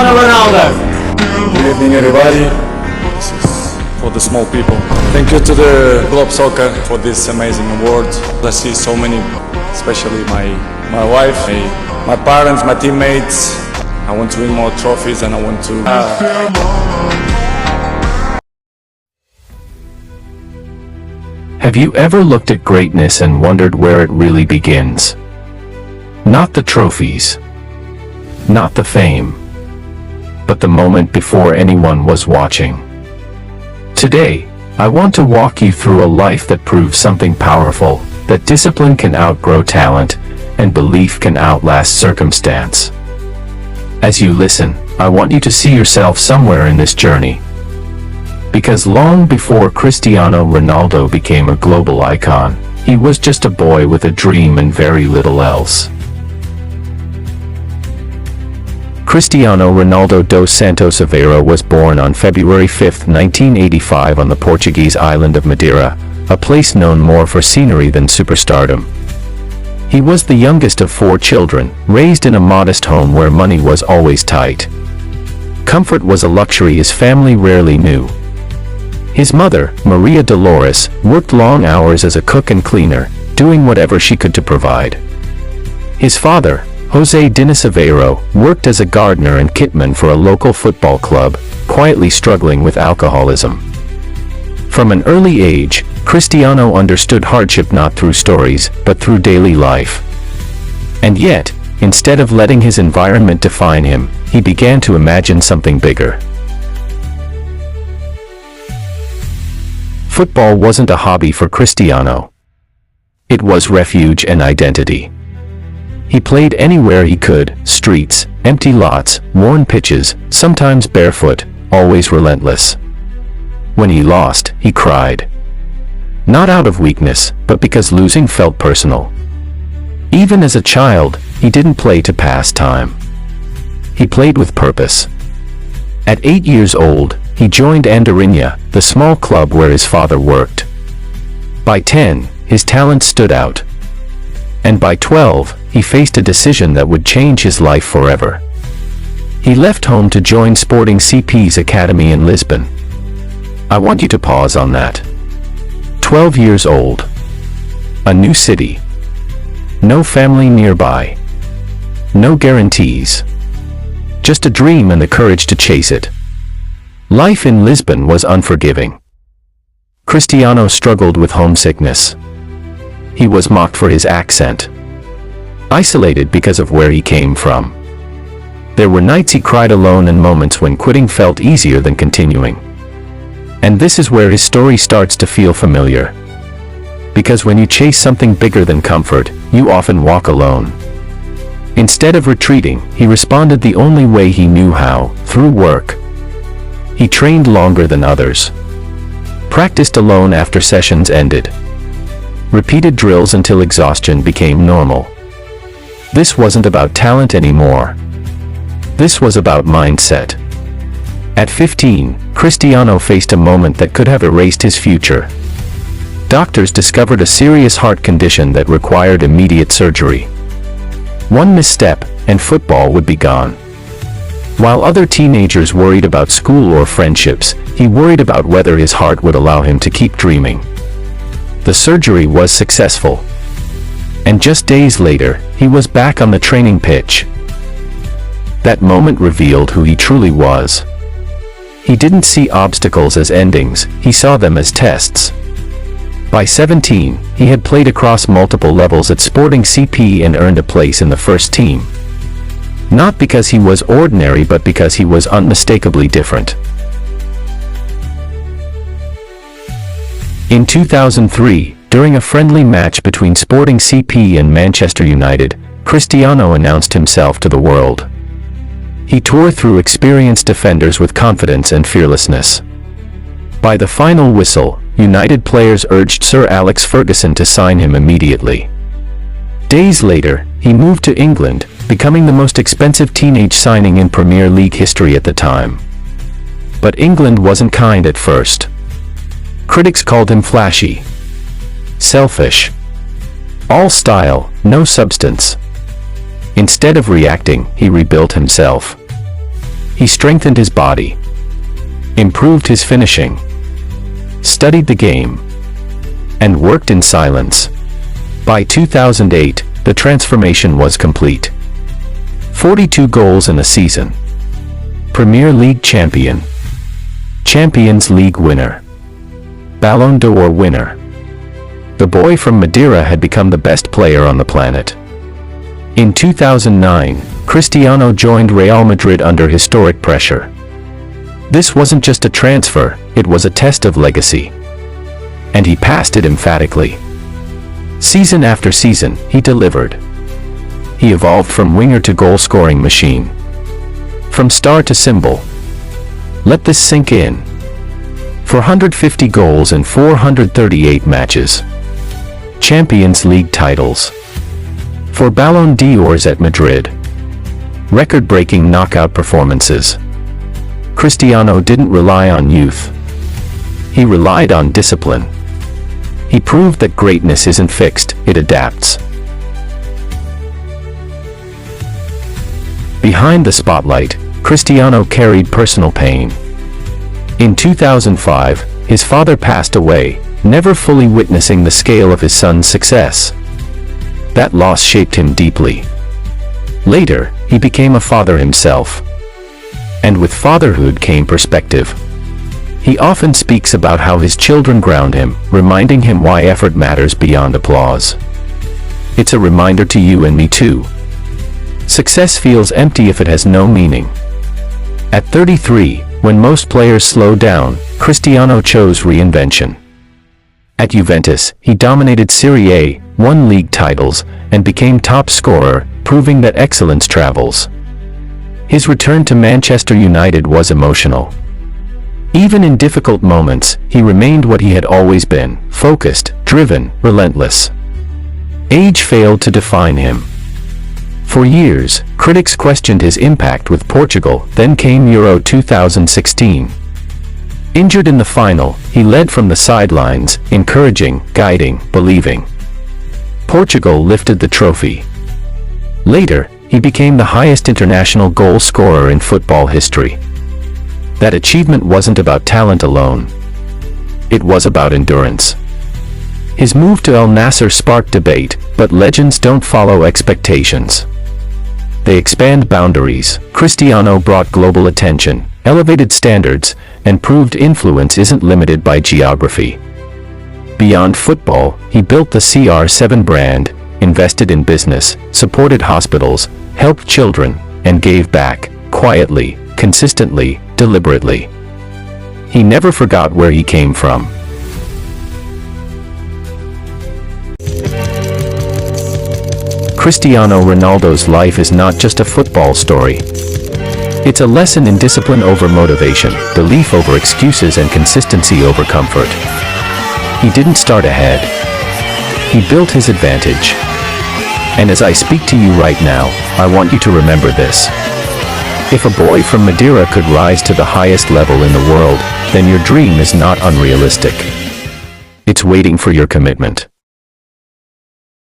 Cristiano Ronaldo. Good evening, everybody. This is for the small people. Thank you to the Globe Soccer for this amazing award. I see so many, especially my wife, my parents, my teammates. I want to win more trophies and I want to... Have you ever looked at greatness and wondered where it really begins? Not the trophies, not the fame, but the moment before anyone was watching. Today, I want to walk you through a life that proves something powerful, that discipline can outgrow talent, and belief can outlast circumstance. As you listen, I want you to see yourself somewhere in this journey. Because long before Cristiano Ronaldo became a global icon, he was just a boy with a dream and very little else. Cristiano Ronaldo dos Santos Aveiro was born on February 5, 1985 on the Portuguese island of Madeira, a place known more for scenery than superstardom. He was the youngest of 4 children, raised in a modest home where money was always tight. Comfort was a luxury his family rarely knew. His mother, Maria Dolores, worked long hours as a cook and cleaner, doing whatever she could to provide. His father, José Dinis Aveiro, worked as a gardener and kitman for a local football club, quietly struggling with alcoholism. From an early age, Cristiano understood hardship not through stories, but through daily life. And yet, instead of letting his environment define him, he began to imagine something bigger. Football wasn't a hobby for Cristiano. It was refuge and identity. He played anywhere he could, streets, empty lots, worn pitches, sometimes barefoot, always relentless. When he lost, he cried. Not out of weakness, but because losing felt personal. Even as a child, he didn't play to pass time. He played with purpose. At 8 years old, he joined Andorinha, the small club where his father worked. By 10, his talent stood out. And by 12, he faced a decision that would change his life forever. He left home to join Sporting CP's academy in Lisbon. I want you to pause on that. 12 years old. A new city. No family nearby. No guarantees. Just a dream and the courage to chase it. Life in Lisbon was unforgiving. Cristiano struggled with homesickness. He was mocked for his accent. Isolated because of where he came from. There were nights he cried alone and moments when quitting felt easier than continuing. And this is where his story starts to feel familiar. Because when you chase something bigger than comfort, you often walk alone. Instead of retreating, he responded the only way he knew how, through work. He trained longer than others. Practiced alone after sessions ended. Repeated drills until exhaustion became normal. This wasn't about talent anymore. This was about mindset. At 15, Cristiano faced a moment that could have erased his future. Doctors discovered a serious heart condition that required immediate surgery. One misstep, and football would be gone. While other teenagers worried about school or friendships, he worried about whether his heart would allow him to keep dreaming. The surgery was successful. And just days later, he was back on the training pitch. That moment revealed who he truly was. He didn't see obstacles as endings, he saw them as tests. By 17, he had played across multiple levels at Sporting CP and earned a place in the first team. Not because he was ordinary but because he was unmistakably different. In 2003, during a friendly match between Sporting CP and Manchester United, Cristiano announced himself to the world. He tore through experienced defenders with confidence and fearlessness. By the final whistle, United players urged Sir Alex Ferguson to sign him immediately. Days later, he moved to England, becoming the most expensive teenage signing in Premier League history at the time. But England wasn't kind at first. Critics called him flashy, selfish, all style, no substance. Instead of reacting, he rebuilt himself. He strengthened his body, improved his finishing, studied the game, and worked in silence. By 2008, the transformation was complete. 42 goals in a season. Premier League champion. Champions League winner. Ballon d'Or winner. The boy from Madeira had become the best player on the planet. In 2009, Cristiano joined Real Madrid under historic pressure. This wasn't just a transfer, it was a test of legacy. And he passed it emphatically. Season after season, he delivered. He evolved from winger to goal-scoring machine. From star to symbol. Let this sink in. 450 goals in 438 matches. Champions League titles. 4 Ballon d'Ors at Madrid. Record-breaking knockout performances. Cristiano didn't rely on youth. He relied on discipline. He proved that greatness isn't fixed, it adapts. Behind the spotlight, Cristiano carried personal pain. In 2005, his father passed away, never fully witnessing the scale of his son's success. That loss shaped him deeply. Later, he became a father himself. And with fatherhood came perspective. He often speaks about how his children ground him, reminding him why effort matters beyond applause. It's a reminder to you and me too. Success feels empty if it has no meaning. At 33, when most players slow down, Cristiano chose reinvention. At Juventus, he dominated Serie A, won league titles, and became top scorer, proving that excellence travels. His return to Manchester United was emotional. Even in difficult moments, he remained what he had always been, focused, driven, relentless. Age failed to define him. For years, critics questioned his impact with Portugal, then came Euro 2016. Injured in the final, he led from the sidelines, encouraging, guiding, believing. Portugal lifted the trophy. Later, he became the highest international goal scorer in football history. That achievement wasn't about talent alone. It was about endurance. His move to Al Nassr sparked debate, but legends don't follow expectations. They expand boundaries. Cristiano brought global attention, elevated standards, and proved influence isn't limited by geography. Beyond football, he built the CR7 brand, invested in business, supported hospitals, helped children, and gave back, quietly, consistently, deliberately. He never forgot where he came from. Cristiano Ronaldo's life is not just a football story. It's a lesson in discipline over motivation, belief over excuses, and consistency over comfort. He didn't start ahead. He built his advantage. And as I speak to you right now, I want you to remember this. If a boy from Madeira could rise to the highest level in the world, then your dream is not unrealistic. It's waiting for your commitment.